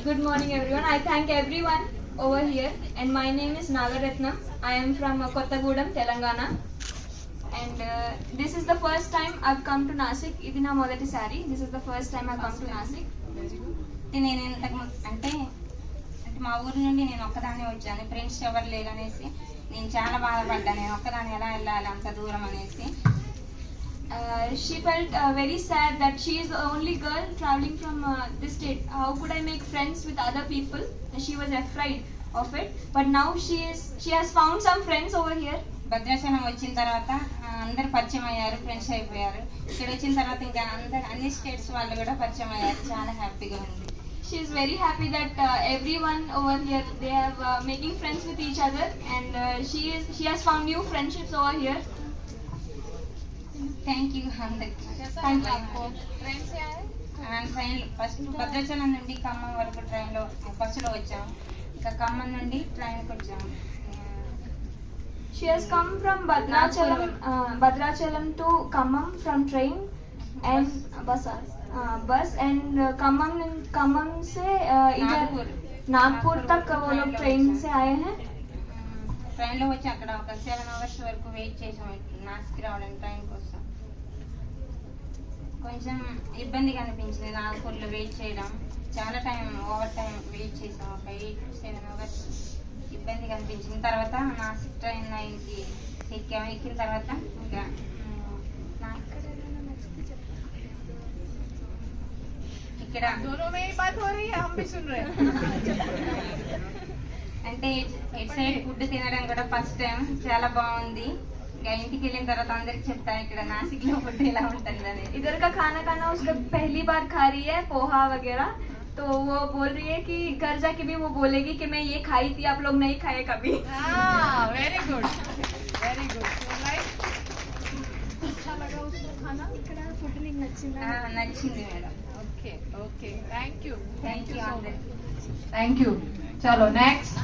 Good morning, everyone. I thank everyone over here. And my name is Nagaratnam. I am from Kottagudem, Telangana. And this is the first time I've come to Nasik. ఇది నా మొదటిసారి. This is the first time I've come to Nasik. నేను అంటే మా ఊరు నుండి నేను ఒక్కదాన్ని వచ్చాను. ఫ్రెండ్స్ ఎవరు లేరనేసి నేను చాలా బాధపడ్డాను. నేను ఒక్కదాన్ని ఎలా వెళ్ళాలి అంత దూరం అనేసి. She felt very sad that she is the only girl traveling from this state. How could I make friends with other people? She was afraid of it. But now she has found some friends over here. Bhadrachalam వచ్చిన తర్వాత అందరు పరిచయం అయ్యారు, friends అయిపోయారు. ఇక్కడ వచ్చిన తర్వాత ఇంకా అన్ని స్టేట్స్ వాళ్ళు కూడా పరిచయం అయ్యారు. చాలా హ్యాపీగా ఉంది. She is very happy that everyone over here, they have making friends with each other, and she has found new friendships over here. Thank you అందరికి. ట్రైన్ ఫస్ట్ భద్రాచలం నుండి ఖమ్మం వరకు ట్రైన్లో బస్సులో వచ్చాము. ఇంకా ఖమ్మం నుండి ట్రైన్కి వచ్చాము. She has come from Bhadrachalam to Khammam from train and bus and Khammam से इधर नागपुर तक वो लोग ट्रेन से आए हैं. ట్రైన్లో వచ్చి అక్కడ ఒక 7 hours వరకు వెయిట్ చేసాం నాసిక్ రావడానికి ట్రైన్ కోసం. కొంచెం ఇబ్బందిగా అనిపించింది నాగపూర్లో వెయిట్ చేయడం. చాలా టైం ఓవర్ టైం వెయిట్ చేసాం, ఒక 8 to 7 hours. ఇబ్బందిగా అనిపించింది. తర్వాత నాసిక్ ట్రైన్ 9కి ఎక్కాము. ఎక్కిన తర్వాత ఇంకా ఇక్కడ అంటే ఇటు సైడ్ ఫుడ్ తినడం కూడా ఫస్ట్ టైం చాలా బాగుంది. ఇంకా ఇంటికి వెళ్ళిన తర్వాత అందరికి చెప్తాను ఇక్కడ నాసిక్ లో ఫుడ్ ఎలా ఉంటుంది అని. इधर का खाना खाना उसका पहली बार खा रही है, पोहा वगैरह. तो वो बोल रही है कि घर जाके भी वो बोलेगी कि मैं ये खाई थी, आप लोग नहीं खाए कभी. Very good very good. अच्छा लगा उसको खाना. ఇక్కడ ఫుడ్ నీకు నచ్చిందా? నచ్చింది madam. Okay okay thank you thank you. Thank you. చలో నెక్స్ట్.